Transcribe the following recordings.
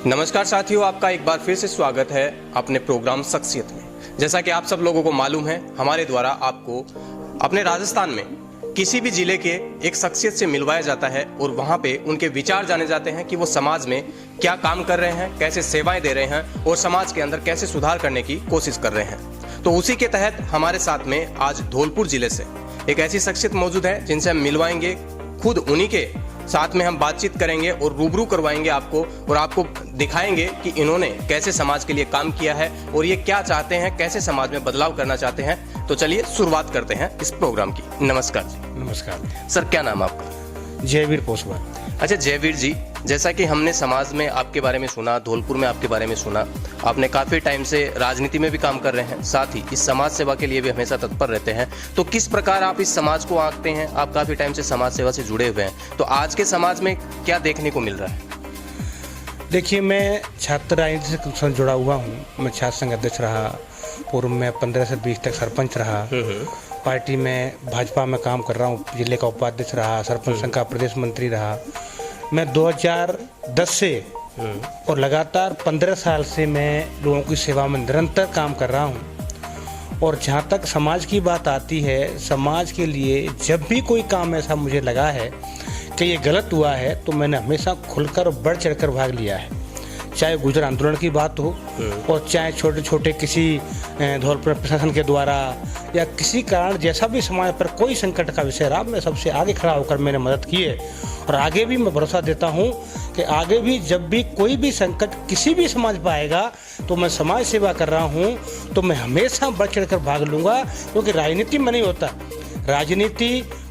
नमस्कार साथियों, आपका एक बार फिर से स्वागत है अपने प्रोग्राम शख्सियत में। जैसा कि आप सब लोगों को मालूम है, हमारे द्वारा आपको अपने राजस्थान में किसी भी जिले के एक शख्सियत से मिलवाया जाता है और वहाँ पे उनके विचार जाने जाते हैं कि वो समाज में क्या काम कर रहे हैं, कैसे सेवाएं दे रहे हैं और समाज के अंदर कैसे सुधार करने की कोशिश कर रहे हैं। तो उसी के तहत हमारे साथ में आज धौलपुर जिले से एक ऐसी शख्सियत मौजूद है जिनसे हम मिलवाएंगे, खुद उन्हीं के साथ में हम बातचीत करेंगे और रूबरू करवाएंगे आपको और आपको दिखाएंगे कि इन्होंने कैसे समाज के लिए काम किया है और ये क्या चाहते हैं, कैसे समाज में बदलाव करना चाहते हैं। तो चलिए शुरुआत करते हैं इस प्रोग्राम की। नमस्कार जी। नमस्कार सर, क्या नाम है आपका? जयवीर पोसवाल। अच्छा जयवीर जी, जैसा कि हमने समाज में आपके बारे में सुना, धौलपुर में आपके बारे में सुना, आपने काफ़ी टाइम से राजनीति में भी काम कर रहे हैं, साथ ही इस समाज सेवा के लिए भी हमेशा तत्पर रहते हैं। तो किस प्रकार आप इस समाज को आंकते हैं? आप काफ़ी टाइम से समाज सेवा से जुड़े हुए हैं, तो आज के समाज में क्या देखने को मिल रहा है? देखिए, मैं छात्र राजनीति से जुड़ा हुआ हूँ। मैं छात्र संघ अध्यक्ष रहा, पूर्व में 15 से 20 तक सरपंच रहा, पार्टी में भाजपा में काम कर रहा हूँ, जिले का उपाध्यक्ष रहा, सरपंच संघ का प्रदेश मंत्री रहा। मैं 2010 से और लगातार 15 साल से मैं लोगों की सेवा में निरंतर काम कर रहा हूँ। और जहाँ तक समाज की बात आती है, समाज के लिए जब भी कोई काम ऐसा मुझे लगा है कि ये गलत हुआ है, तो मैंने हमेशा खुलकर और बढ़ चढ़कर भाग लिया है। चाहे गुजर आंदोलन की बात हो और चाहे छोटे छोटे किसी धौलपुर प्रशासन के द्वारा या किसी कारण जैसा भी समाज पर कोई संकट का विषय रहा, मैं सबसे आगे खड़ा होकर मैंने मदद की है। और आगे भी मैं भरोसा देता हूँ कि आगे भी जब भी कोई भी संकट किसी भी समाज पर आएगा, तो मैं समाज सेवा कर रहा हूँ, तो मैं हमेशा बढ़ चढ़ कर भाग लूँगा। क्योंकि राजनीति में नहीं होता, राजनीति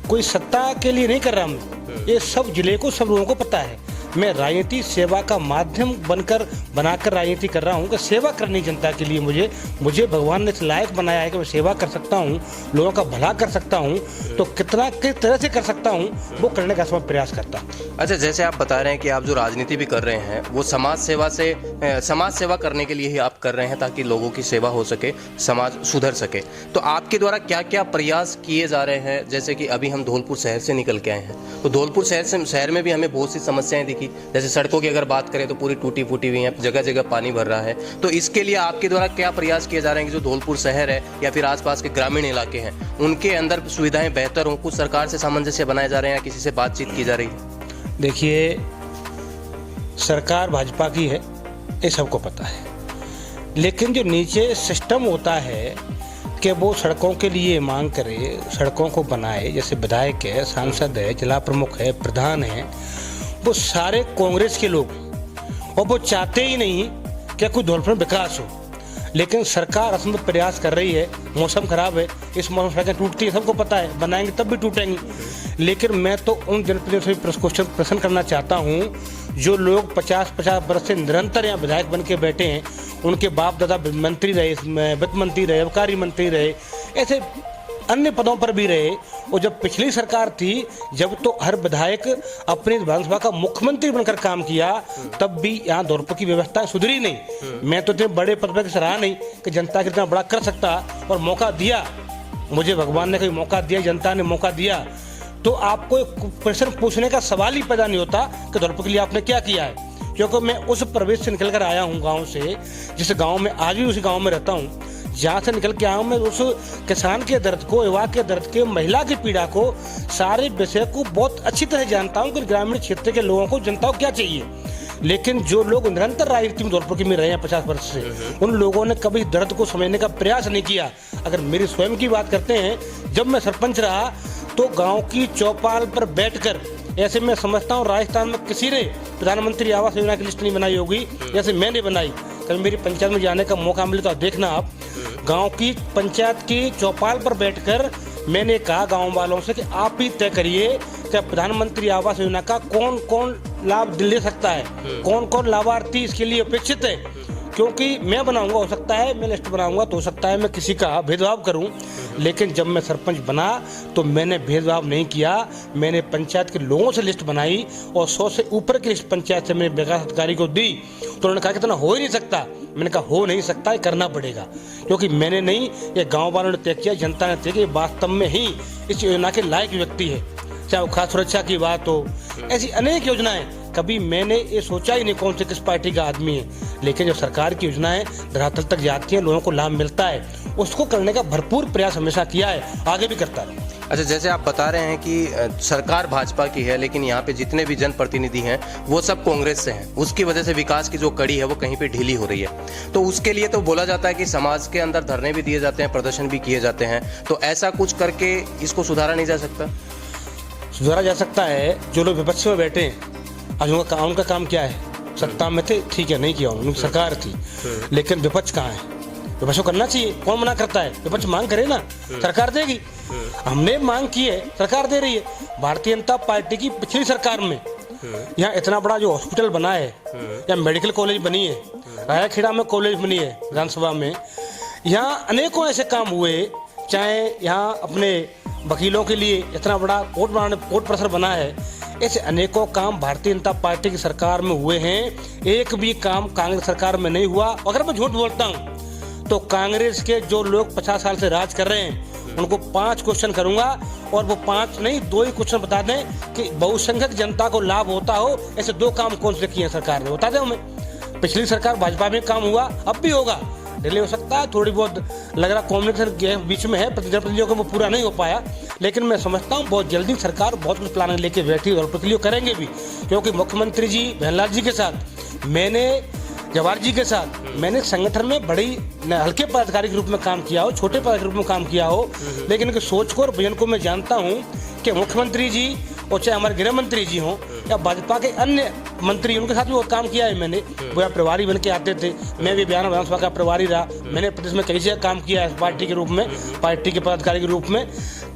कोई सत्ता के लिए नहीं कर रहा मैं, ये सब जिले को, सब लोगों को पता है। मैं राजनीति सेवा का माध्यम बनाकर राजनीति कर रहा हूँ कि सेवा करनी जनता के लिए। मुझे भगवान ने इस लायक बनाया है कि मैं सेवा कर सकता हूँ, लोगों का भला कर सकता हूँ। तो किस तरह से कर सकता हूँ, वो करने का मैं प्रयास करता हूँ। अच्छा, जैसे आप बता रहे हैं कि आप जो राजनीति भी कर रहे हैं वो समाज सेवा करने के लिए ही आप कर रहे हैं, ताकि लोगों की सेवा हो सके, समाज सुधर सके। तो आपके द्वारा क्या क्या प्रयास किए जा रहे हैं? जैसे कि अभी हम धौलपुर शहर से निकल के आए हैं, तो धौलपुर शहर में भी हमें बहुत सी समस्याएं दिखी। जैसे सड़कों की अगर बात करें तो पूरी टूटी फूटी हुई है, जगह जगह पानी भर रहा है। तो इसके लिए आपके द्वारा क्या प्रयास किए जा रहे हैं कि जो धौलपुर शहर है या फिर आसपास के ग्रामीण इलाके हैं, उनके अंदर सुविधाएं बेहतर हों? कुछ सरकार से सामंजस्य बनाए जा रहे हैं या किसी से बातचीत की जा रही है? देखिए, सरकार भाजपा की है, ये सबको पता है। लेकिन जो नीचे सिस्टम होता है कि वो सड़कों के लिए मांग करे, सड़कों को बनाए, जैसे विधायक है, सांसद है, जिला प्रमुख है, प्रधान है, वो सारे कांग्रेस के लोग, और वो चाहते ही नहीं कि कोई धौलपुर में विकास हो। लेकिन सरकार असंभव प्रयास कर रही है। मौसम खराब है, इस मौसम सड़कें टूटती है, सबको पता है, बनाएंगे तब भी टूटेंगी। लेकिन मैं तो उन जनप्रतिनिधियों से प्रश्न करना चाहता हूँ जो लोग 50-50 वर्ष से निरंतर यहाँ विधायक बन के बैठे हैं। उनके बाप दादा मंत्री रहे, वित्त मंत्री रहे, आबकारी मंत्री रहे, ऐसे अन्य पदों पर भी रहे। और जब पिछली सरकार थी, जब तो हर विधायक अपनी विधानसभा का मुख्यमंत्री बनकर काम किया, तब भी यहाँ धौलपुर की व्यवस्था सुधरी नहीं। मैं तो इतने बड़े पद पर सराहा नहीं कि जनता के इतना बड़ा कर सकता, और मौका दिया मुझे, भगवान ने कोई मौका दिया, जनता ने मौका दिया। तो आपको एक प्रश्न पूछने का सवाल ही पैदा नहीं होता कि धौलपुर के लिए आपने क्या किया है। क्योंकि मैं उस प्रवेश से निकल कर आया हूँ, गाँव से, जिस गाँव में आज भी उसी गाँव में रहता हूँ, जहाँ से निकल के आया हूँ। मैं उस किसान के दर्द को, युवा के दर्द के, महिला की पीड़ा को, सारे विषय को बहुत अच्छी तरह जानता हूँ कि ग्रामीण क्षेत्र के लोगों को, जनता को क्या चाहिए। लेकिन जो लोग निरंतर राजनीति में धौलपुर में रहे हैं 50 वर्ष से, उन लोगों ने कभी दर्द को समझने का प्रयास नहीं किया। अगर मेरी स्वयं की बात करते हैं, जब मैं सरपंच रहा तो गाँव की चौपाल पर बैठकर, ऐसे मैं समझता हूँ राजस्थान में किसी ने प्रधानमंत्री आवास योजना की लिस्ट नहीं बनाई होगी जैसे मैंने बनाई। कल मेरी पंचायत में जाने का मौका मिले तो देखना आप, गांव की पंचायत की चौपाल पर बैठकर मैंने कहा गांव वालों से कि आप ही तय करिए कि प्रधानमंत्री आवास योजना का कौन कौन लाभ ले सकता है, कौन कौन लाभार्थी इसके लिए अपेक्षित है। क्योंकि मैं बनाऊंगा, हो सकता है मैं लिस्ट बनाऊंगा तो हो सकता है मैं किसी का भेदभाव करूं, लेकिन जब मैं सरपंच बना तो मैंने भेदभाव नहीं किया। मैंने पंचायत के लोगों से लिस्ट बनाई और 100 से ऊपर की लिस्ट पंचायत से मैंने विकास अधिकारी को दी। तो उन्होंने कहा कि इतना हो ही नहीं सकता। मैंने कहा हो नहीं सकता, ये करना पड़ेगा, क्योंकि मैंने नहीं, ये गाँव वालों ने तय किया, जनता ने तय किया, वास्तव में ही इस योजना के लायक व्यक्ति है। चाहे वो खाद्य सुरक्षा की बात हो, ऐसी अनेक योजनाएं कभी मैंने ये सोचा ही नहीं कौन से किस पार्टी का आदमी है, लेकिन जो सरकार की योजनाएं धरातल तक जाती हैं, लोगों को लाभ मिलता है, उसको करने का भरपूर प्रयास हमेशा किया है, आगे भी करता है। अच्छा, जैसे आप बता रहे हैं कि सरकार भाजपा की है, लेकिन यहाँ पे जितने भी जनप्रतिनिधि हैं वो सब कांग्रेस से हैं, उसकी वजह से विकास की जो कड़ी है वो कहीं पे ढीली हो रही है। तो उसके लिए तो बोला जाता है कि समाज के अंदर धरने भी दिए जाते हैं, प्रदर्शन भी किए जाते हैं, तो ऐसा कुछ करके इसको सुधारा नहीं जा सकता? सुधारा जा सकता है। जो लोग विपक्ष में बैठे हैं, आज उनका काम क्या है? सत्ता में थे, ठीक है, नहीं किया उन्होंने, सरकार थी, लेकिन विपक्ष कहाँ है? विपक्ष को करना चाहिए, कौन मना करता है? विपक्ष मांग करे ना, सरकार देगी। हमने मांग की है, सरकार दे रही है। भारतीय जनता पार्टी की पिछली सरकार में यहाँ इतना बड़ा जो हॉस्पिटल बना है, या मेडिकल कॉलेज बनी है, रायखेड़ा में कॉलेज बनी है, विधानसभा में, यहाँ अनेकों ऐसे काम हुए, चाहे यहाँ अपने वकीलों के लिए इतना बड़ा कोर्ट परिसर बना है, ऐसे अनेकों काम भारतीय जनता पार्टी की सरकार में हुए हैं। एक भी काम कांग्रेस सरकार में नहीं हुआ। अगर मैं झूठ बोलता हूँ तो कांग्रेस के जो लोग 50 साल से राज कर रहे हैं उनको 5 क्वेश्चन करूंगा, और वो 5 नहीं 2 ही क्वेश्चन बता दें कि बहुसंख्यक जनता को लाभ होता हो ऐसे 2 काम कौन से किए हैं सरकार ने, बता दें हमें। पिछली सरकार भाजपा में काम हुआ, अब भी होगा, डिले हो सकता है, थोड़ी बहुत लग रहा कम्युनिकेशन के बीच में है, जनप्रतिनिधियों को वो पूरा नहीं हो पाया, लेकिन मैं समझता हूँ बहुत जल्दी सरकार बहुत कुछ प्लान लेके बैठी और प्रतिनिधियों करेंगे भी, क्योंकि मुख्यमंत्री जी बहनलाल जी के साथ, मैंने जवाहर जी के साथ, मैंने संगठन में बड़ी हल्के पदाधिकारी के रूप में काम किया हो, छोटे पदाधिकारी के रूप में काम किया हो, लेकिन इनकी सोच को और विजन को मैं जानता हूँ कि मुख्यमंत्री जी और चाहे हमारे गृह मंत्री जी हों या भाजपा के अन्य मंत्री, उनके साथ भी बहुत काम किया है मैंने। वो यहाँ प्रभारी बन के आते थे, मैं भी बयाना विधानसभा का प्रभारी रहा, मैंने प्रदेश में कई जगह काम किया है पार्टी के रूप में, पार्टी के पदाधिकारी के रूप में।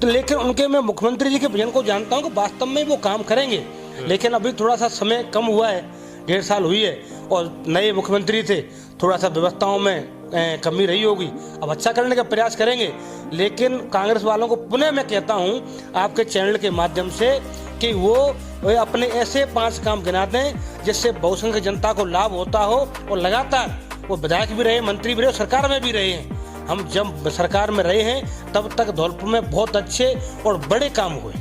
तो लेकिन उनके मैं मुख्यमंत्री जी के विजन को जानता हूँ कि वास्तव में वो काम करेंगे, लेकिन अभी थोड़ा सा समय कम हुआ है, 1.5 साल हुई है, और नए मुख्यमंत्री थे, थोड़ा सा व्यवस्थाओं में कमी रही होगी। अब अच्छा करने का प्रयास करेंगे, लेकिन कांग्रेस वालों को पुनः मैं कहता हूं आपके चैनल के माध्यम से कि वो अपने ऐसे 5 काम गिना दें जिससे बहुसंख्यक जनता को लाभ होता हो, और लगातार वो विधायक भी रहे, मंत्री भी रहे, सरकार में भी रहे हैं। हम जब सरकार में रहे हैं तब तक धौलपुर में बहुत अच्छे और बड़े काम हुए।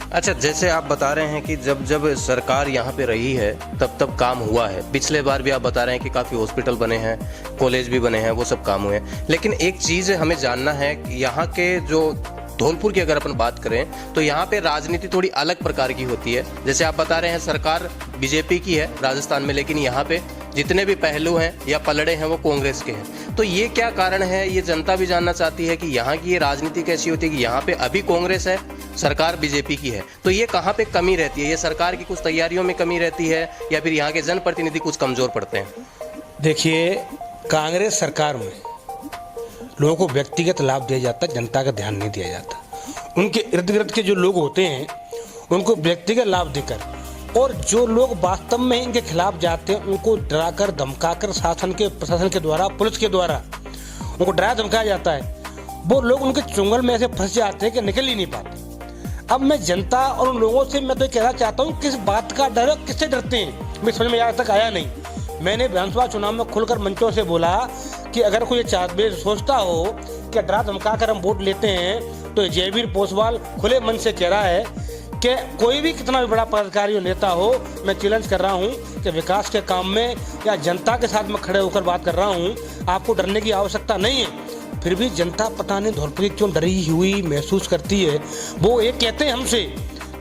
अच्छा, जैसे आप बता रहे हैं कि जब जब सरकार यहाँ पे रही है तब काम हुआ है, पिछले बार भी आप बता रहे हैं कि काफ़ी हॉस्पिटल बने हैं, कॉलेज भी बने हैं, वो सब काम हुए हैं, लेकिन एक चीज़ हमें जानना है कि यहाँ के जो धौलपुर की अगर अपन बात करें तो यहाँ पे राजनीति थोड़ी अलग प्रकार की होती है। जैसे आप बता रहे हैं सरकार बीजेपी की है राजस्थान में, लेकिन यहाँ पे जितने भी पहलू हैं या पलड़े हैं वो कांग्रेस के हैं। तो ये क्या कारण है, ये जनता भी जानना चाहती है कि यहाँ की ये राजनीति कैसी होती है कि यहाँ पे अभी कांग्रेस है, सरकार बीजेपी की है, तो ये कहाँ पे कमी रहती है? ये सरकार की कुछ तैयारियों में कमी रहती है या फिर यहाँ के जनप्रतिनिधि कुछ कमजोर पड़ते हैं? देखिए, कांग्रेस सरकार में लोगों को व्यक्तिगत लाभ दिया जाता है, जनता का ध्यान नहीं दिया जाता। उनके इर्द गिर्द के जो लोग होते हैं उनको व्यक्तिगत लाभ देकर, और जो लोग वास्तव में इनके खिलाफ जाते हैं उनको डराकर धमकाकर शासन के प्रशासन के द्वारा, पुलिस के द्वारा उनको डरा धमकाया जाता है। वो लोग उनके चुंगल में ऐसे फंस जाते हैं कि निकल ही नहीं पाते। अब मैं जनता और उन लोगों से मैं तो कहना चाहता हूँ किस बात का डर है, किससे डरते हैं, मैं समझ में आज तक आया नहीं। मैंने विधानसभा चुनाव में खुलकर मंचों से बोला कि अगर कोई सोचता हो कि डरा धमका कर हम वोट लेते हैं, तो जयवीर पोसवाल खुले मन से कह रहा है कि कोई भी कितना भी बड़ा पदाधिकारी और नेता हो, मैं चैलेंज कर रहा हूं कि विकास के काम में या जनता के साथ में खड़े होकर बात कर रहा हूं, आपको डरने की आवश्यकता नहीं है। फिर भी जनता पता नहीं धौलपुर क्यों डरी हुई महसूस करती है। वो एक कहते हैं हमसे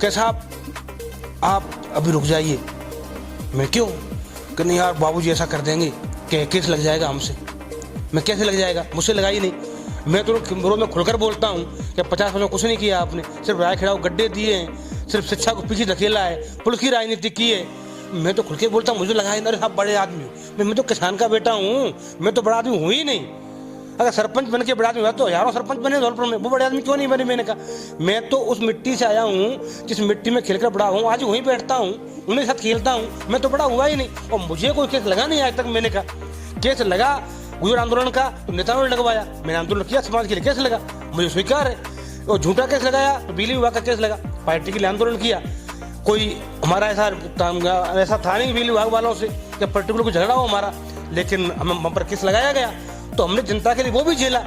कि साहब आप अभी रुक जाइए। मैं क्यों? कि नहीं यार बाबूजी ऐसा कर देंगे कि केस लग जाएगा हमसे। मैं कैसे लग जाएगा? मुझसे लगा ही नहीं। मैं तो रोज में खुलकर बोलता हूँ कि 50 वर्षों कुछ नहीं किया आपने, सिर्फ रायखेड़ा को गड्ढे दिए हैं, सिर्फ शिक्षा को पीछे धकेला है, पुलिस की राजनीति की है। मैं तो खुल के बोलता हूँ, मुझे लगा है अरे आप बड़े आदमी हो, मैं तो किसान का बेटा हूँ, मैं तो बड़ा आदमी हूँ ही नहीं। अगर सरपंच बन के बड़ा आदमी हुआ तो हजारों सरपंच बने धौलपुर में, वो बड़े आदमी क्यों नहीं बने? मैंने कहा मैं तो उस मिट्टी से आया हूँ जिस मिट्टी में खेलकर बड़ा हूँ, आज वहीं बैठता हूँ, उन्हीं साथ खेलता हूँ, मैं तो बड़ा हुआ ही नहीं। और मुझे कोई केस लगा नहीं आज तक। मैंने कहा केस लगा गुजर आंदोलन का तो नेताओं ने लगवाया, मैंने आंदोलन किया, समाज के लिए केस लगा, मुझे स्वीकार है। और झूठा केस लगाया तो बिजली विभाग का केस लगा, पार्टी के लिए आंदोलन किया। कोई हमारा ऐसा था नहीं बिजली विभाग वालों से कि पर्टिकुलर को झगड़ा हो हमारा, लेकिन हम पर केस लगाया गया तो हमने जनता के लिए वो भी झेला।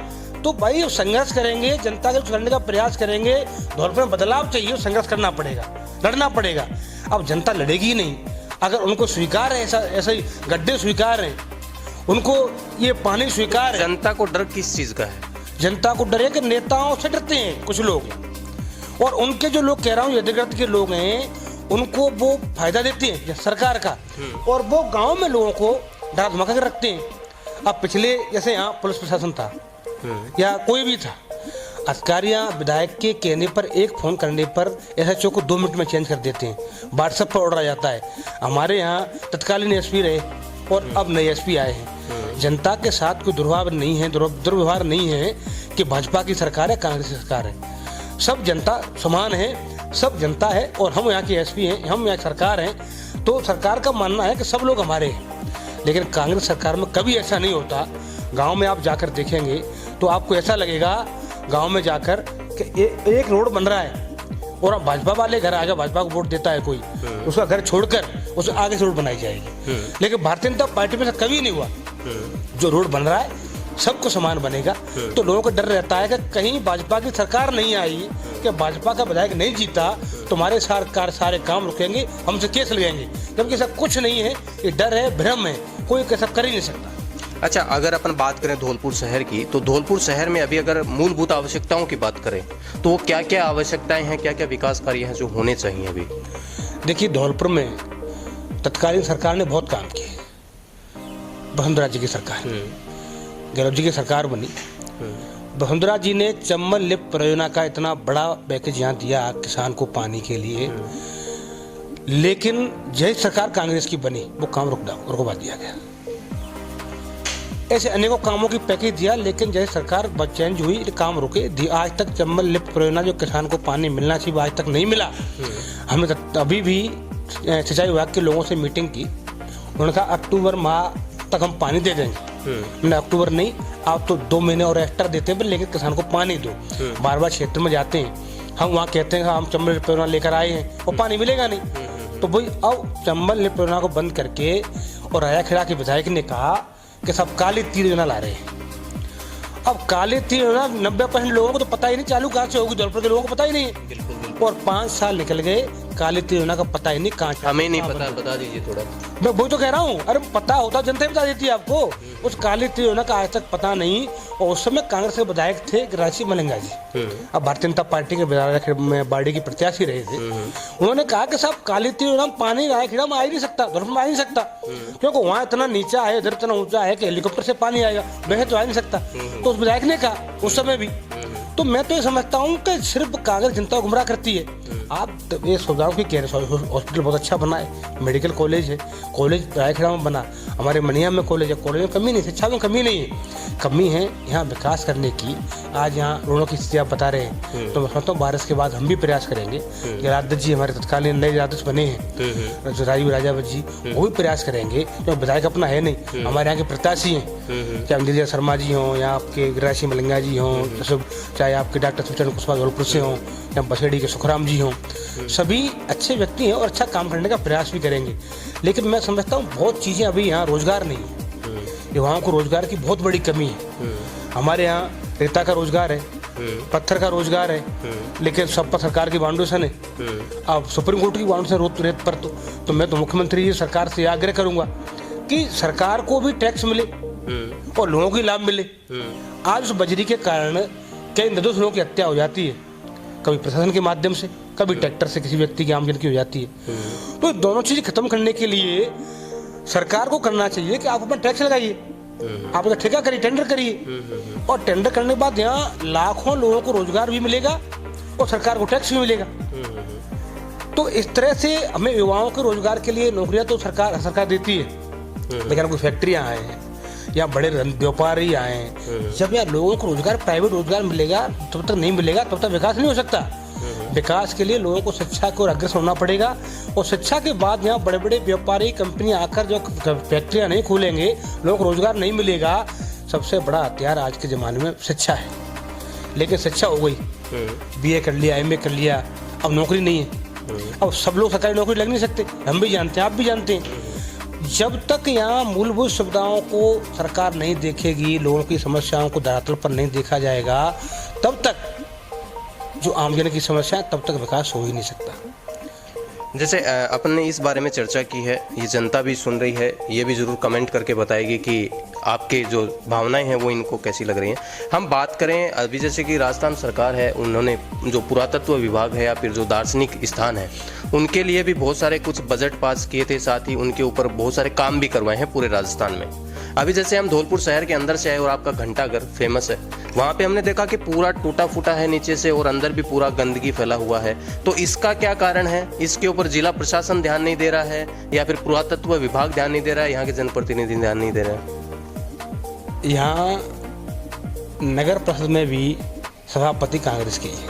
तो भाई संघर्ष करेंगे, जनता के लिए करने का प्रयास करेंगे। धौलपुर में बदलाव चाहिए, संघर्ष करना पड़ेगा, लड़ना पड़ेगा। अब जनता लड़ेगी ही नहीं अगर उनको स्वीकार है ऐसा ही गड्ढे स्वीकार हैं, उनको ये पानी स्वीकार है। जनता को डर किस चीज का है? जनता को डर है कि नेताओं से डरते हैं कुछ लोग, और उनके जो लोग कह रहा हूँ अधिकृत के लोग हैं उनको वो फायदा देते हैं सरकार का, और वो गांव में लोगों को डरा धमका कर रखते हैं। अब पिछले जैसे यहाँ पुलिस प्रशासन था या कोई भी था, अधिकारियाँ विधायक के कहने पर एक फ़ोन करने पर एसएचओ को 2 मिनट में चेंज कर देते हैं, व्हाट्सएप पर ऑर्डर आ जाता है। हमारे यहाँ तत्कालीन एसपी रहे और अब नए एसपी आए हैं। जनता के साथ कोई दुर्व्यवहार नहीं है, दुर्व्यवहार नहीं है कि भाजपा की सरकार है कांग्रेस की सरकार है। सब जनता समान है, सब जनता है, और हम यहाँ के एसपी हैं, हम यहाँ सरकार हैं। तो सरकार का मानना है कि सब लोग हमारे हैं, लेकिन कांग्रेस सरकार में कभी ऐसा नहीं होता। गांव में आप जाकर देखेंगे तो आपको ऐसा लगेगा गांव में जाकर कि एक रोड बन रहा है और अब भाजपा वाले घर आगे भाजपा को वोट देता है कोई, उसका घर छोड़कर उस आगे से रोड बनाई जाएगी। लेकिन भारतीय जनता पार्टी में कभी नहीं हुआ। जो रोड बन रहा है सबको समान बनेगा। तो लोगों को डर रहता है कि कहीं भाजपा की सरकार नहीं आई, कि भाजपा का विधायक नहीं जीता तो हमारे सारे काम रुकेंगे, हमसे केस लगेंगे, जबकि ऐसा कुछ नहीं है। ये डर है, भ्रम है, कोई कैसा कर ही नहीं सकता। अच्छा, अगर अपन बात करें धौलपुर शहर की, तो धौलपुर शहर में अभी अगर मूलभूत आवश्यकताओं की बात करें तो क्या क्या आवश्यकताएं हैं, क्या क्या विकास कार्य हैं जो होने चाहिए अभी? देखिए, धौलपुर में तत्कालीन सरकार ने बहुत काम किए। वसुंधरा जी की सरकार, गहलोत जी की सरकार बनी। वसुंधरा जी ने चंबल लिफ्ट परियोजना का इतना बड़ा पैकेज यहाँ दिया किसान को पानी के लिए, लेकिन जय सरकार कांग्रेस की बनी वो काम रुकवा दिया गया। ऐसे अनेकों कामों की पैकेज दिया, लेकिन जय सरकार चेंज हुई, काम रुके। आज तक चंबल लिफ्ट परियोजना जो किसान को पानी मिलना चाहिए आज तक नहीं मिला। हमने अभी भी सिंचाई विभाग के लोगों से मीटिंग की, उन्होंने कहा अक्टूबर माह तक हम पानी दे देंगे। मैंने अक्टूबर नहीं, आप तो 2 महीने और एक्स्ट्रा देते हैं, लेकिन किसान को पानी दो। बार बार क्षेत्र में जाते हैं हम, वहाँ कहते हैं हम चंबल लिफ्ट परियोजना लेकर आए हैं और पानी मिलेगा नहीं। तो भाई अब चंबल लिफ्ट परियोजना को बंद करके और रायाखेड़ा के विधायक ने कहा कि सब काली तीर योजना ला रहे हैं। अब काली तीर योजना 90% लोगों को तो पता ही नहीं चालू कहाँ से होगी, धौलपुर के लोगों को पता ही नहीं है। बिल्कुल। और 5 साल निकल गए, काली तीर योजना का पता ही नहीं कहाँ। हमें नहीं पता, बता दीजिए थोड़ा। मैं वही तो कह रहा हूँ, अरे पता होता जनता ही बता देती है आपको। उस काली तीर योजना का आज तक पता नहीं। और उस समय कांग्रेस के विधायक थे राशि मलिंगा जी, अब भारतीय जनता पार्टी के विधायक बाड़ी की प्रत्याशी रहे थे। उन्होंने कहा कि साहब काली तीर योजना पानी रायखेड़ा में आ ही नहीं सकता, धौलपुर में आ ही नहीं सकता, क्योंकि वहाँ इतना नीचा है, इधर इतना ऊंचा है कि हेलीकॉप्टर से पानी आएगा, वैसे तो आ नहीं सकता। तो उस विधायक ने कहा उस समय भी। तो मैं तो ये समझता हूँ कि सिर्फ कांग्रेस जनता को गुमराह करती है। आप ये सुविधाओं की कह रहे, हॉस्पिटल बहुत अच्छा बना है, मेडिकल कॉलेज है, कॉलेज रायखेड़ा में बना, हमारे मनिया में कॉलेज है, कॉलेज में कमी नहीं, शिक्षा में कमी नहीं है। कमी है यहाँ विकास करने की। आज यहाँ रोडों की स्थिति आप बता रहे हैं, तो मैं समझता हूँ बारिश के बाद हम भी प्रयास करेंगे। जलाध्य जी हमारे तत्कालीन नए जलाध्यक्ष बने हैं, राजीव राजावत जी, वो भी प्रयास करेंगे, क्योंकि विधायक अपना है नहीं, हमारे यहाँ के प्रत्याशी हैं, चाहे अंजलि शर्मा जी हों या आपके राशि मलिंगा जी हों, चाहे आपके डॉक्टर सुचरण कुशवाहा धौलपुर से हों या बसेड़ी के सुखराम जी हों, सभी अच्छे व्यक्ति हैं और अच्छा काम करने का प्रयास भी करेंगे। लेकिन मैं समझता हूँ बहुत चीज़ें अभी यहाँ रोजगार नहीं है, युवाओं को रोजगार की बहुत बड़ी कमी है। हमारे यहाँ रेता का रोजगार है, पत्थर का रोजगार है, लेकिन सब पर सरकार की बाउंडेशन है। अब सुप्रीम कोर्ट की बाउंडेशन रेत पर तो मैं तो मुख्यमंत्री जी सरकार से आग्रह करूंगा कि सरकार को भी टैक्स मिले और लोगों को लाभ मिले। आज उस बजरी के कारण कई निर्दोष लोगों की हत्या हो जाती है, कभी प्रशासन के माध्यम से, कभी ट्रैक्टर से किसी व्यक्ति की आमजन की हो जाती है। तो दोनों चीज खत्म करने के लिए सरकार को करना चाहिए कि आप अपना टैक्स लगाइए, आप उसका ठेका करिए, टेंडर करिए, और टेंडर करने के बाद यहाँ लाखों लोगों को रोजगार भी मिलेगा और सरकार को टैक्स भी मिलेगा। तो इस तरह से हमें युवाओं के रोजगार के लिए नौकरियां तो सरकार देती है, लेकिन कोई फैक्ट्रियां आए हैं या बड़े व्यापारी आए हैं, जब यहाँ लोगों को रोजगार, प्राइवेट रोजगार मिलेगा, तब तक नहीं मिलेगा तब तक विकास नहीं हो सकता। विकास के लिए लोगों को शिक्षा की ओर अग्रसर होना पड़ेगा, और शिक्षा के बाद यहाँ बड़े बड़े व्यापारी कंपनियां आकर जो फैक्ट्रियां नहीं खोलेंगे, लोगों को रोजगार नहीं मिलेगा। सबसे बड़ा हथियार आज के ज़माने में शिक्षा है, लेकिन शिक्षा हो गई, BA कर लिया, MA कर लिया, अब नौकरी नहीं है। अब सब लोग सरकारी नौकरी लग नहीं सकते, हम भी जानते हैं, आप भी जानते हैं। जब तक यहाँ मूलभूत सुविधाओं को सरकार नहीं देखेगी, लोगों की समस्याओं को धरातल पर नहीं देखा जाएगा, तब तक जो आमजन की समस्या है, तब तक विकास हो ही नहीं सकता। जैसे अपन ने इस बारे में चर्चा की है, ये जनता भी सुन रही है, ये भी ज़रूर कमेंट करके बताएगी कि आपके जो भावनाएं हैं वो इनको कैसी लग रही हैं। हम बात करें अभी जैसे कि राजस्थान सरकार है, उन्होंने जो पुरातत्व विभाग है या फिर जो दार्शनिक स्थान है उनके लिए भी बहुत सारे कुछ बजट पास किए थे, साथ ही उनके ऊपर बहुत सारे काम भी करवाए हैं पूरे राजस्थान में। अभी जैसे हम धौलपुर शहर के अंदर से आए और आपका घंटाघर फेमस है, वहाँ पे हमने देखा कि पूरा टूटा फूटा है नीचे से और अंदर भी पूरा गंदगी फैला हुआ है। तो इसका क्या कारण है? इसके ऊपर जिला प्रशासन ध्यान नहीं दे रहा है या फिर पुरातत्व विभाग ध्यान नहीं दे रहा है, यहाँ के जनप्रतिनिधि ध्यान नहीं दे रहे हैं? यहाँ नगर परिषद में भी सभापति कांग्रेस के हैं।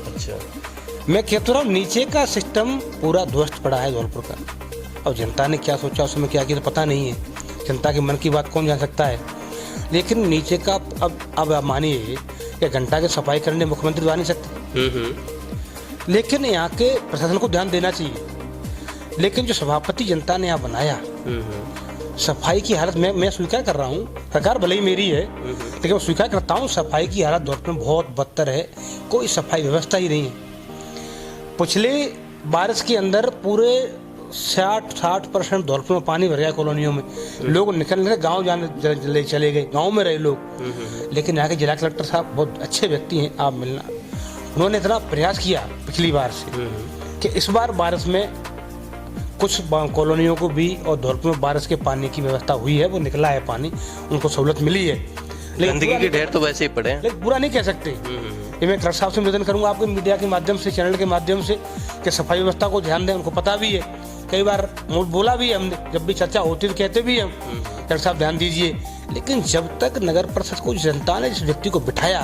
अच्छा, मैं कहता हूँ नीचे का सिस्टम पूरा ध्वस्त पड़ा है धौलपुर का। अब जनता ने क्या सोचा, उसमें क्या किया, तो पता नहीं है। जनता के मन की बात कौन जान सकता है। लेकिन नीचे का अब आप मानिए कि घंटा की सफाई करने मुख्यमंत्री तो आ नहीं सकते, लेकिन यहाँ के प्रशासन को ध्यान देना चाहिए। लेकिन जो सभापति जनता ने यहाँ बनाया, सफाई की हालत मैं स्वीकार कर रहा हूँ, सरकार भले ही मेरी है, लेकिन मैं स्वीकार करता हूँ सफाई की हालत धौलपुर में बहुत बदतर है। कोई सफाई व्यवस्था ही नहीं है। पिछले बारिश के अंदर पूरे 60% धौलपुर में पानी भर गया कॉलोनियों में। लोग निकलने गांव जाने चले गए, गांव में रहे लोग। लेकिन यहाँ के जिला कलेक्टर साहब बहुत अच्छे व्यक्ति हैं, आप मिलना। उन्होंने इतना प्रयास किया पिछली बार से कि इस बार बारिश में कुछ कॉलोनियों को भी और धौलपुर में बारिश के पानी की व्यवस्था हुई है, वो निकला है पानी, उनको सहूलत मिली है। गंदगी के ढेर तो वैसे ही पड़े हैं, लेकिन बुरा नहीं कह सकते। ये मैं कलेक्टर साहब से निवेदन करूंगा आपके मीडिया के माध्यम से, चैनल के माध्यम से, कि सफाई व्यवस्था को ध्यान दें। उनको पता भी है, कई बार बोला भी है हमने, जब भी चर्चा होती है कहते भी हम, कलेक्टर साहब ध्यान दीजिए। लेकिन जब तक नगर परिषद को जनता ने जिस व्यक्ति को बिठाया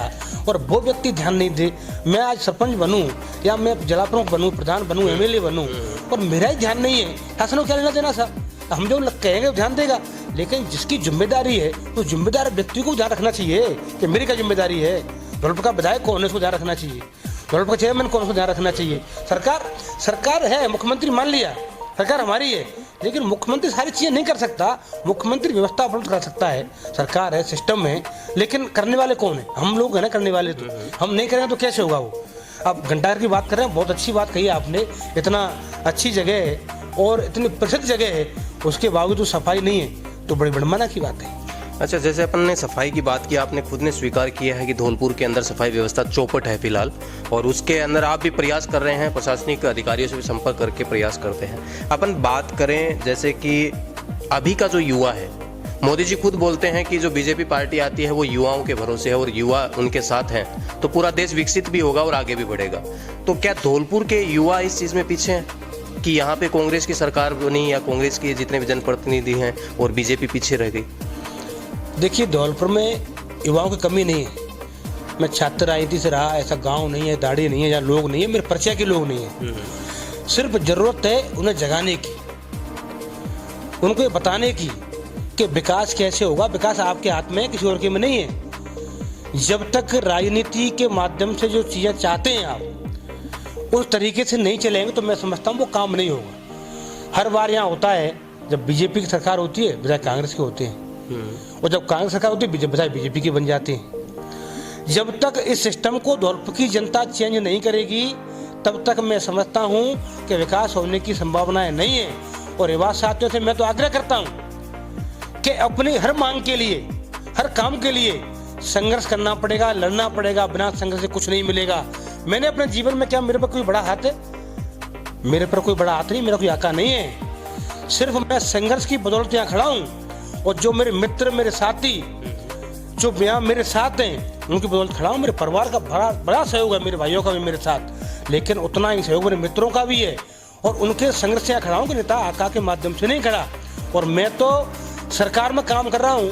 और वो व्यक्ति ध्यान नहीं दे, मैं आज सरपंच बनूं या मैं जिला प्रमुख बनूं, प्रधान बनूं, एमएलए बनूं, और मेरा ही ध्यान नहीं है, शासन को क्या लेना देना सर? हम जो कहेंगे वो ध्यान देगा। लेकिन जिसकी जिम्मेदारी है तो जिम्मेदार व्यक्ति को ध्यान रखना चाहिए कि मेरी क्या जिम्मेदारी है। धौलपुर का विधायक कौन है, उसको ध्यान रखना चाहिए। धौलपुर का चेयरमैन कौन, उसको ध्यान रखना चाहिए। सरकार है, मुख्यमंत्री मान लिया, सरकार हमारी है, लेकिन मुख्यमंत्री सारी चीजें नहीं कर सकता। मुख्यमंत्री व्यवस्था अपलोड कर सकता है, सरकार है, सिस्टम है, लेकिन करने वाले कौन है? हम लोग है ना करने वाले। तो हम नहीं करेंगे तो कैसे होगा वो? अब घंटाघर की बात कर रहे हैं, बहुत अच्छी बात कही आपने। इतना अच्छी जगह है और इतनी प्रसिद्ध जगह है, उसके बावजूद सफाई नहीं है, तो बड़ी विडंबना की बात है। अच्छा, जैसे अपन ने सफाई की बात की, आपने खुद ने स्वीकार किया है कि धौलपुर के अंदर सफाई व्यवस्था चौपट है फिलहाल, और उसके अंदर आप भी प्रयास कर रहे हैं, प्रशासनिक अधिकारियों से भी संपर्क करके प्रयास करते हैं। अपन बात करें जैसे कि अभी का जो युवा है, मोदी जी खुद बोलते हैं कि जो बीजेपी पार्टी आती है वो युवाओं के भरोसे है और युवा उनके साथ हैं तो पूरा देश विकसित भी होगा और आगे भी बढ़ेगा। तो क्या धौलपुर के युवा इस चीज़ में पीछे हैं कि यहाँ पे कांग्रेस की सरकार बनी या कांग्रेस के जितने भी जनप्रतिनिधि हैं और बीजेपी पीछे रह गई? देखिए, धौलपुर में युवाओं की कमी नहीं है। मैं छात्र राजनीति से रहा, ऐसा गांव नहीं है, दाढ़ी नहीं है, या लोग नहीं है, मेरे परिचय के लोग नहीं है। सिर्फ जरूरत है उन्हें जगाने की, उनको ये बताने की कि विकास कैसे होगा। विकास आपके हाथ में है, किसी और के में नहीं है। जब तक राजनीति के माध्यम से जो चीज़ें चाहते हैं आप उस तरीके से नहीं चलेंगे तो मैं समझता हूँ वो काम नहीं होगा। हर बार यहाँ होता है, जब बीजेपी की सरकार होती है विधायक कांग्रेस के होते हैं, और जब कांग्रेस सरकार होती है विधायक बीजेपी के बन जाते हैं। जब तक इस सिस्टम को धौलपुर की जनता चेंज नहीं करेगी तब तक मैं समझता हूँ कि विकास होने की संभावनाएं नहीं है। और युवा साथियों से मैं तो आग्रह करता हूँ कि अपनी हर मांग के लिए, हर काम के लिए संघर्ष करना पड़ेगा, लड़ना पड़ेगा। बिना संघर्ष से कुछ नहीं मिलेगा। मैंने अपने जीवन में, क्या मेरे पर कोई बड़ा हाथ है? मेरे पर कोई बड़ा हाथ नहीं, मेरा कोई आका नहीं है। सिर्फ मैं संघर्ष की बदौलत यहाँ खड़ा हूँ और जो मेरे मित्र, मेरे साथी जो यहाँ मेरे साथ हैं उनकी बदौलत खड़ा हूँ। मेरे परिवार का बड़ा सहयोग है, मेरे भाइयों का भी मेरे साथ, लेकिन उतना ही सहयोग मेरे मित्रों का भी है और उनके संघर्ष से यहाँ खड़ा हूँ कि नेता आका के माध्यम से नहीं खड़ा। और मैं तो सरकार में काम कर रहा हूँ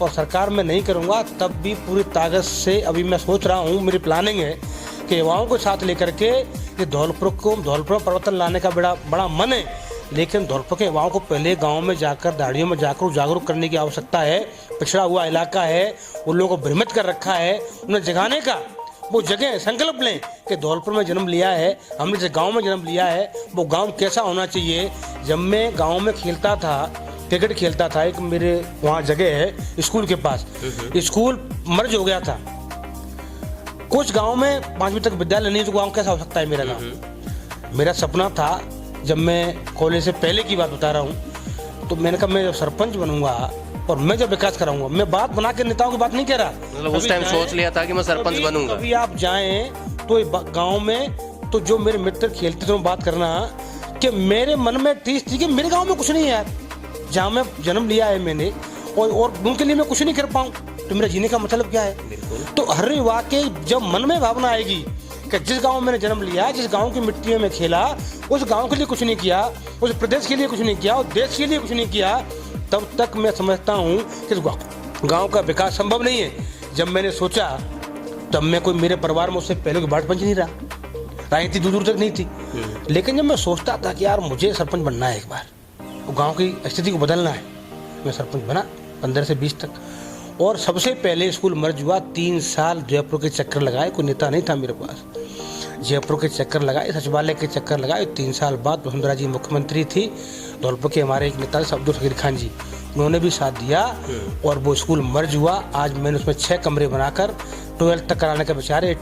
और सरकार में नहीं करूँगा तब भी पूरी ताकत से अभी मैं सोच रहा हूँ, मेरी प्लानिंग है कि युवाओं को साथ लेकर के ये धौलपुर में परिवर्तन लाने का बड़ा मन है। लेकिन धौलपुर के युवाओं को पहले गांव में जाकर, दाड़ियों में जाकर जागरूक करने की आवश्यकता है। पिछड़ा हुआ इलाका है, उन लोगों को भ्रमित कर रखा है, उन्हें जगाने का वो जगह संकल्प लें कि धौलपुर में जन्म लिया है हमने, जिस गाँव में जन्म लिया है वो गाँव कैसा होना चाहिए। जब मैं गाँव में खेलता था, क्रिकेट खेलता था, एक मेरे वहाँ जगह है स्कूल के पास, स्कूल मर्ज हो गया था। कुछ गांव में 5वीं तक विद्यालय नहीं, तो गांव कैसा हो सकता है मेरा गांव? मेरा सपना था जब मैं कॉलेज से पहले की बात बता रहा हूँ, तो मैंने कहा मैं जब सरपंच बनूंगा और मैं जब विकास कराऊंगा, मैं बात बना के नेताओं की बात नहीं कह रहा, मतलब उस टाइम सोच लिया था कि मैं सरपंच बनूंगा। कभी आप जाएं तो गांव में, तो जो मेरे मित्र खेलते थे बात करना कि मेरे मन में टीस थी कि मेरे गांव में कुछ नहीं है यार, जहाँ मैं जन्म लिया है मैंने, और उनके लिए मैं कुछ नहीं कर पाऊँ तो मेरा जीने का मतलब क्या है। तो हर युवा के जब मन में भावना आएगी कि जिस गांव में मैंने जन्म लिया, जिस गांव की मिट्टी में मैं खेला, उस गांव के लिए कुछ नहीं किया, उस प्रदेश के लिए कुछ नहीं किया और देश के लिए कुछ नहीं किया, तब तक मैं समझता हूँ कि गांव का विकास संभव नहीं है। जब मैंने सोचा तब मैं कोई मेरे परिवार में उससे पहले कोई बाट पंच नहीं रहा, राजनीति दूर दूर तक नहीं थी। लेकिन जब मैं सोचता था कि यार मुझे सरपंच बनना है, एक बार गाँव की स्थिति को बदलना है, मैं सरपंच बना 15 से 20 तक। और सबसे पहले स्कूल मर्ज हुआ, 3 साल जयपुर के चक्कर लगाए, कोई नेता नहीं था मेरे पास, जयपुर के चक्कर लगाए, सचिवालय के चक्कर लगाए। 3 साल बाद वसुंधरा जी मुख्यमंत्री थी, धौलपुर के हमारे एक नेता अब्दुल फकीर खान जी, उन्होंने भी साथ दिया और वो स्कूल मर्ज हुआ। आज मैंने उसमें 6 कमरे बनाकर 12th तक कराने का विचार है,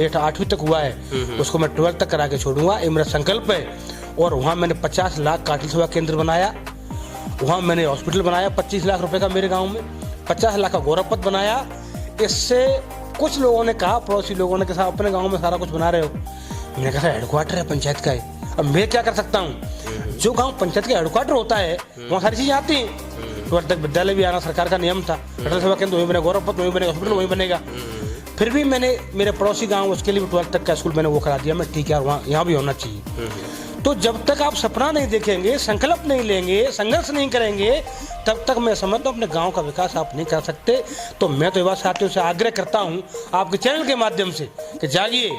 8वीं तक हुआ है, उसको मैं 12th तक करा के छोड़ूंगा, ये मेरा संकल्प है। और वहाँ मैंने 50 लाख काटिल सेवा केंद्र बनाया, वहाँ मैंने हॉस्पिटल बनाया 25 लाख रुपए का मेरे गाँव में, 50 लाख का गौरव पथ बनाया। इससे कुछ लोगों ने कहा, पड़ोसी लोगों ने कहा अपने गांव में सारा कुछ बना रहे हो, मैंने कहा हेडक्वार्टर है पंचायत का है, अब मैं क्या कर सकता हूँ। जो गांव पंचायत का हेडक्वार्टर होता है वहाँ सारी चीजें आती हैं, तो तक विद्यालय भी आना सरकार का नियम था, अटल सेवा केंद्र वहीं बनेगा, गौरव पथ वहीं बनेगा, हॉस्पिटल वहीं बनेगा। फिर भी मैंने मेरे पड़ोसी गाँव उसके लिए भी 12th तक का स्कूल मैंने वो करा दिया, मैं ठीक है वहाँ यहाँ भी होना चाहिए। तो जब तक आप सपना नहीं देखेंगे, संकल्प नहीं लेंगे, संघर्ष नहीं करेंगे, तब तक मैं समझता हूँ अपने गांव का विकास आप नहीं कर सकते। तो मैं तो युवा साथियों से आग्रह करता हूँ आपके चैनल के माध्यम से कि जागिए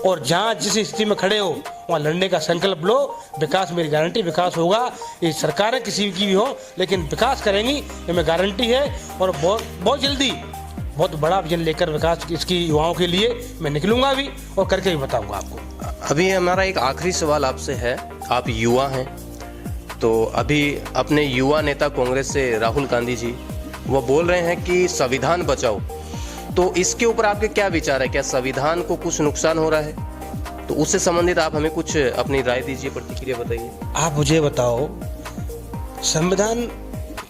और जहाँ जिस स्थिति में खड़े हो वहाँ लड़ने का संकल्प लो। विकास मेरी गारंटी, विकास होगा, ये सरकारें किसी की भी हो लेकिन विकास करेंगी, ये मेरी गारंटी है। और बहुत जल्दी बहुत बड़ा विजन लेकर विकास इसकी युवाओं के लिए मैं निकलूंगा भी और करके भी बताऊंगा आपको। अभी हमारा एक आखिरी सवाल आपसे है, आप युवा हैं, तो अभी अपने युवा नेता कांग्रेस से राहुल गांधी जी वो बोल रहे हैं कि संविधान बचाओ, तो इसके ऊपर आपके क्या विचार है? क्या संविधान को कुछ नुकसान हो रहा है? तो उससे संबंधित आप हमें कुछ अपनी राय दीजिए, प्रतिक्रिया बताइए। आप मुझे बताओ संविधान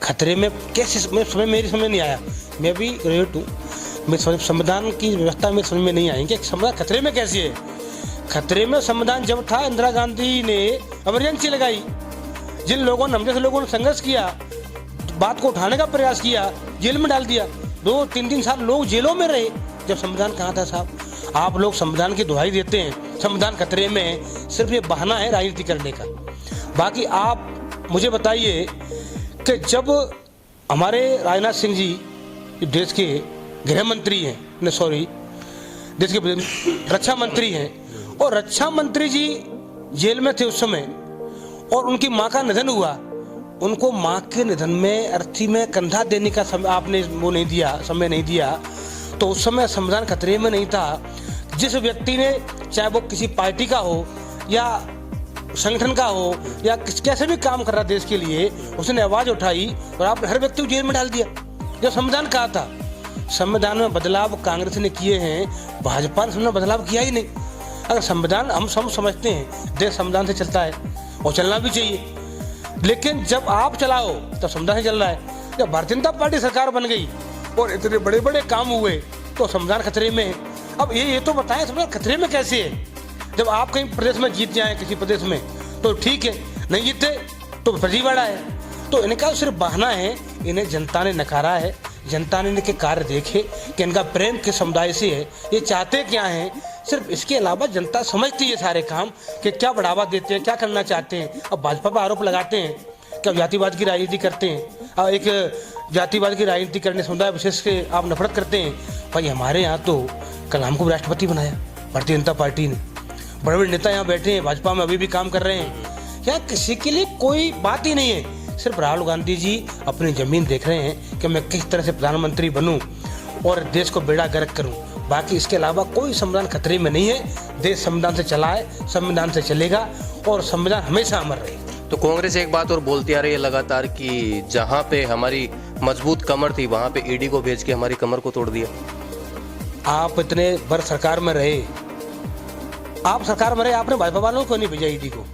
खतरे में कैसे? मेरी समझ नहीं आया, मैं भी ग्रेजुएट हूँ, मैं संविधान की व्यवस्था में समझ में नहीं आएंगे संविधान खतरे में कैसे है। खतरे में संविधान जब था, इंदिरा गांधी ने इमरजेंसी लगाई, जिन लोगों ने, हम जैसे लोगों ने संघर्ष किया, बात को उठाने का प्रयास किया, जेल में डाल दिया, 2-3 साल लोग जेलों में रहे, जब संविधान कहाँ था साहब। आप लोग संविधान की दुहाई देते हैं, संविधान खतरे में है, सिर्फ ये बहाना है राजनीति करने का। बाकी आप मुझे बताइए कि जब हमारे राजनाथ सिंह जी देश के गृह मंत्री हैं, देश के रक्षा मंत्री हैं, और रक्षा मंत्री जी जेल में थे उस समय, और उनकी माँ का निधन हुआ, उनको माँ के निधन में अर्थी में कंधा देने का समय आपने वो नहीं दिया, समय नहीं दिया, तो उस समय संविधान खतरे में नहीं था। जिस व्यक्ति ने, चाहे वो किसी पार्टी का हो या संगठन का हो या कैसे भी काम कर रहा देश के लिए, उसने आवाज उठाई और आपने हर व्यक्ति को जेल में डाल दिया। जब संविधान कहा था, संविधान में बदलाव कांग्रेस ने किए हैं, भाजपा ने संविधान बदलाव किया ही नहीं। अगर संविधान हम सब समझते हैं देश संविधान से चलता है और चलना भी चाहिए, लेकिन जब आप चलाओ तो संविधान से चल रहा है। जब भारतीय जनता पार्टी सरकार बन गई और इतने बड़े बड़े काम हुए तो संविधान खतरे में है। अब ये तो बताएं संविधान खतरे में कैसे है? जब आप कहीं प्रदेश में जीत जाए, किसी प्रदेश में, तो ठीक है, नहीं जीते तो फर्जीवाड़ा है। तो इनका सिर्फ बहाना है, इन्हें जनता ने नकारा है, जनता ने इनके कार्य देखे कि इनका प्रेम किस समुदाय से है, ये चाहते क्या हैं। सिर्फ इसके अलावा जनता समझती है सारे काम कि क्या बढ़ावा देते हैं, क्या करना चाहते हैं। अब भाजपा पर आरोप लगाते हैं कि जातिवाद की राजनीति करते हैं, एक जातिवाद की राजनीति करने, समुदाय विशेष के आप नफरत करते हैं। भाई हमारे यहाँ तो कल हमको राष्ट्रपति बनाया भारतीय जनता पार्टी ने, बड़े बड़े नेता यहाँ बैठे हैं, भाजपा में अभी भी काम कर रहे हैं। यहाँ किसी के लिए कोई बात ही नहीं है। सिर्फ राहुल गांधी जी अपनी जमीन देख रहे हैं कि मैं किस तरह से प्रधानमंत्री बनूं और देश को बेड़ा गर्क करूं। बाकी इसके अलावा कोई संविधान खतरे में नहीं है। देश संविधान से चला है, संविधान से चलेगा और संविधान हमेशा अमर रहेगा। तो कांग्रेस एक बात और बोलती आ रही है लगातार कि जहां पे हमारी मजबूत कमर थी वहां पे ईडी को भेज के हमारी कमर को तोड़ दिया। आप इतने वर्ष सरकार में रहे, आप सरकार में रहे, आपने भाजपा वालों को नहीं भेजा ईडी को?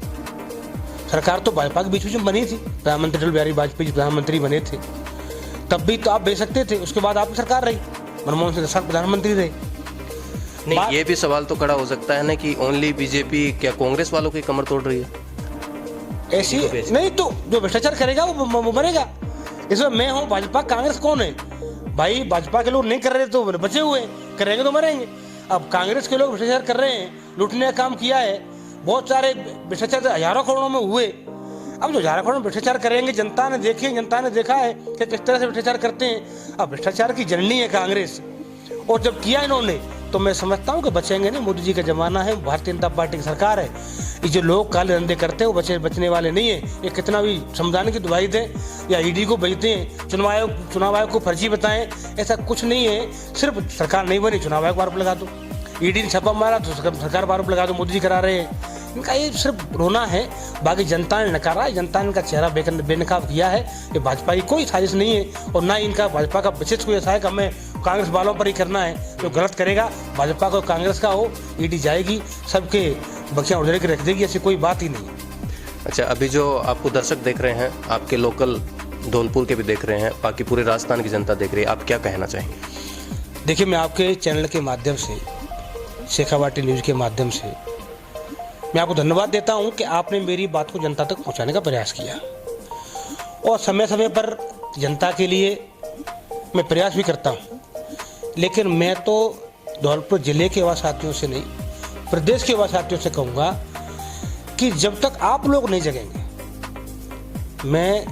सरकार तो भाजपा के बीच में बनी थी, प्रधानमंत्री अटल बिहारी वाजपेयी प्रधानमंत्री बने थे, तब भी तो आप भेज सकते थे। उसके बाद आपकी सरकार रही, मनमोहन सिंह साहब प्रधानमंत्री रहे। नहीं, ये भी सवाल तो खड़ा हो सकता है ना कि ओनली बीजेपी क्या कांग्रेस वालों की कमर तोड़ रही है? ऐसी नहीं, तो जो भ्रष्टाचार करेगा वो मरेगा। इसमें मैं हूँ, भाजपा कांग्रेस कौन है भाई? भाजपा के लोग नहीं कर रहे तो बचे हुए, करेंगे तो मरेंगे। अब कांग्रेस के लोग भ्रष्टाचार कर रहे हैं, लूटने का काम किया है, बहुत सारे भ्रष्टाचार हजारों करोड़ों में हुए। अब जो हजारों करोड़ भ्रष्टाचार करेंगे, जनता ने देखा है कि किस तरह से भ्रष्टाचार करते हैं। अब भ्रष्टाचार की जननी है कांग्रेस, और जब किया इन्होंने तो मैं समझता हूँ कि बचेंगे नहीं। मोदी जी का जमाना है, भारतीय जनता पार्टी की सरकार है। ये जो लोग काले धंधे करते हैं वो बचने वाले नहीं है। ये कितना भी संविधान की दवाई दें या ईडी को भेजते हैं, चुनाव आयोग को फर्जी बताएं, ऐसा कुछ नहीं है। सिर्फ सरकार नहीं बनी, चुनाव आयोग पर आरोप लगा दो, ईडी ने छापा मारा तो सरकार पर आरोप लगा दो, मोदी जी करा रहे हैं। इनका ये सिर्फ रोना है, बाकी जनता ने नकारा है, जनता ने इनका चेहरा बेनकाब किया है। ये भाजपा की कोई साजिश नहीं है, और ना इनका भाजपा का विशेष कोई ऐसा है कि हमें कांग्रेस वालों पर ही करना है। जो गलत करेगा, भाजपा को कांग्रेस का हो, ईडी जाएगी, सबके बखियां उधेड़ के रख देगी, ऐसी कोई बात ही नहीं है। अच्छा, अभी जो आपको दर्शक देख रहे हैं, आपके लोकल धौलपुर के भी देख रहे हैं, बाकी पूरे राजस्थान की जनता देख रही है, आप क्या कहना चाहेंगे? देखिए, मैं आपके चैनल के माध्यम से, शेखावाटी न्यूज़ के माध्यम से मैं आपको धन्यवाद देता हूं कि आपने मेरी बात को जनता तक पहुंचाने का प्रयास किया, और समय समय पर जनता के लिए मैं प्रयास भी करता हूं। लेकिन मैं तो धौलपुर जिले के युवा साथियों से नहीं, प्रदेश के युवा साथियों से कहूँगा कि जब तक आप लोग नहीं जगेंगे। मैं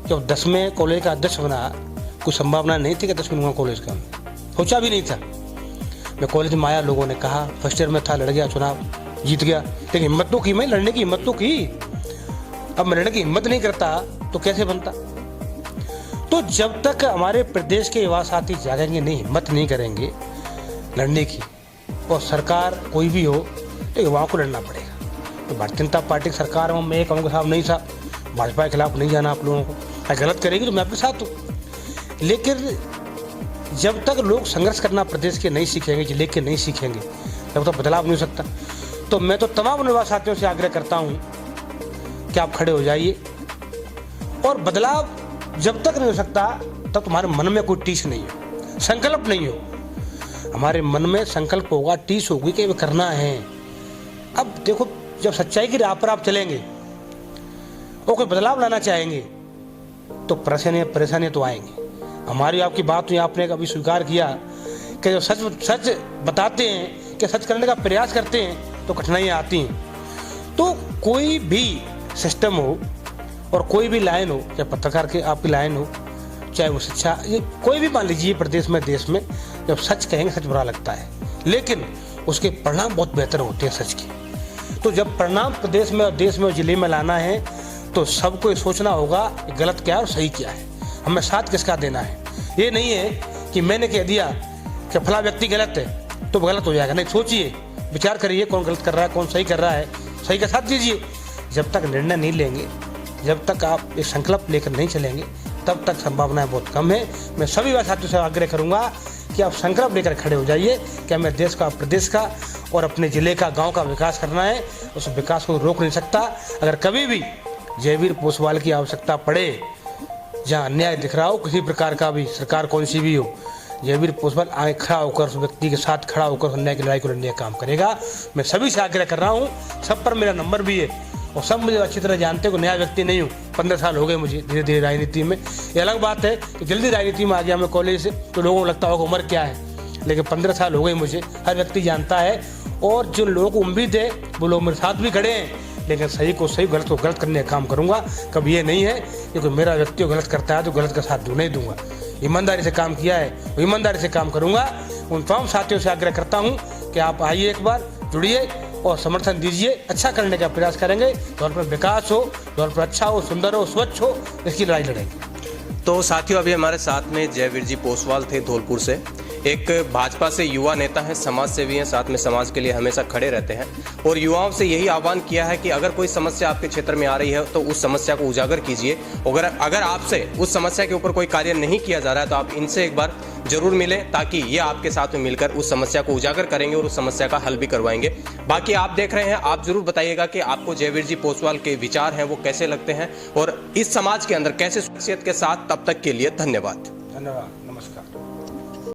जब 10वें कॉलेज का अध्यक्ष बना, कुछ संभावना नहीं थी कि 10वें कॉलेज का, सोचा भी नहीं था। मैं कॉलेज में आया, लोगों ने कहा, फर्स्ट ईयर में था, लड़ गया चुनाव, जीत गया, लेकिन हिम्मत तो की, मैं लड़ने की हिम्मत तो की। अब मैं लड़ने की हिम्मत नहीं करता तो कैसे बनता? तो जब तक हमारे प्रदेश के युवा साथी जागेंगे नहीं, हिम्मत नहीं करेंगे लड़ने की, और सरकार कोई भी हो तो युवाओं को लड़ना पड़ेगा। तो भारतीय जनता पार्टी की सरकार में मैं कहूँगा साहब नहीं साहब, भाजपा के खिलाफ नहीं जाना आप लोगों को, अगर गलत करेगी तो मैं आपके साथ हूँ। लेकिन जब तक लोग संघर्ष करना प्रदेश के नहीं सीखेंगे, जिले के नहीं सीखेंगे, तब तक बदलाव नहीं हो सकता। तो मैं तो तमाम युवा साथियों से आग्रह करता हूँ कि आप खड़े हो जाइए, और बदलाव जब तक नहीं हो सकता तब तुम्हारे मन में कोई टीस नहीं हो, संकल्प नहीं हो। हमारे मन में संकल्प होगा, टीस होगी कि ये करना है। अब देखो, जब सच्चाई की राह पर आप चलेंगे और कोई बदलाव लाना चाहेंगे तो परेशानी तो आएंगी। हमारी आपकी बात हुई, आपने कभी स्वीकार किया कि जो सच बताते हैं, कि सच करने का प्रयास करते हैं तो कठिनाइयाँ आती हैं। तो कोई भी सिस्टम हो और कोई भी लाइन हो, चाहे पत्रकार की आपकी लाइन हो, चाहे वो शिक्षा, ये कोई भी मान लीजिए प्रदेश में, देश में, जब सच कहेंगे सच बुरा लगता है, लेकिन उसके परिणाम बहुत बेहतर होते हैं सच के। तो जब परिणाम प्रदेश में और देश में और जिले में लाना है तो सबको ये सोचना होगा कि गलत क्या है और सही क्या है, हमें साथ किसका देना है। ये नहीं है कि मैंने कह दिया कि फला व्यक्ति गलत है तो गलत हो जाएगा, नहीं, सोचिए, विचार करिए कौन गलत कर रहा है, कौन सही कर रहा है, सही का साथ दीजिए। जब तक निर्णय नहीं लेंगे, जब तक आप एक संकल्प लेकर नहीं चलेंगे, तब तक संभावनाएं बहुत कम है। मैं सभी साथियों से आग्रह करूंगा कि आप संकल्प लेकर खड़े हो जाइए कि हमें देश का, प्रदेश का और अपने ज़िले का, गांव का विकास करना है। उस विकास को रोक नहीं सकता। अगर कभी भी जयवीर पोसवाल की आवश्यकता पड़े, जहाँ अन्याय दिख रहा हो किसी प्रकार का भी, सरकार कौन सी भी हो, जयवीर पोसवाल आगे खड़ा होकर उस व्यक्ति के साथ खड़ा होकर अन्याय की लड़ाई को लड़ने का काम करेगा। मैं सभी से आग्रह कर रहा हूँ, सब पर मेरा नंबर भी है और सब मुझे अच्छी तरह जानते हैं कि नया व्यक्ति नहीं हूँ। 15 साल हो गए मुझे धीरे धीरे राजनीति में। ये अलग बात है कि जल्दी राजनीति में आ गया मैं कॉलेज से, तो लोगों को लगता होगा उम्र क्या है, लेकिन 15 साल हो गए मुझे, हर व्यक्ति जानता है। और जो लोगों को उम्मीद है वो लोग मेरे साथ भी खड़े हैं, लेकिन सही को सही, गलत को गलत करने का काम करूँगा। कभी ये नहीं है कि कोई मेरा व्यक्ति गलत करता है तो गलत का साथ नहीं दूंगा। ईमानदारी से काम किया है, वो ईमानदारी से काम करूँगा। उन तमाम साथियों से आग्रह करता हूँ कि आप आइए, एक बार जुड़िए और समर्थन दीजिए, अच्छा करने का प्रयास करेंगे। दौर पर विकास हो, दौर पर अच्छा हो, सुंदर हो, स्वच्छ हो, इसकी लड़ाई लड़ेंगे। तो साथियों, अभी हमारे साथ में जयवीर जी पोसवाल थे धौलपुर से। एक भाजपा से युवा नेता हैं, समाज सेवी हैं, साथ में समाज के लिए हमेशा खड़े रहते हैं और युवाओं से यही आह्वान किया है कि अगर कोई समस्या आपके क्षेत्र में आ रही है तो उस समस्या को उजागर कीजिए। अगर आपसे उस समस्या के ऊपर कोई कार्य नहीं किया जा रहा है तो आप इनसे एक बार जरूर मिलें, ताकि ये आपके साथ में मिलकर उस समस्या को उजागर करेंगे और उस समस्या का हल भी करवाएंगे। बाकी आप देख रहे हैं, आप जरूर बताइएगा कि आपको जयवीर जी पोसवाल के विचार हैं वो कैसे लगते हैं और इस समाज के अंदर कैसे शख्सियत के साथ। तब तक के लिए धन्यवाद। धन्यवाद, नमस्कार।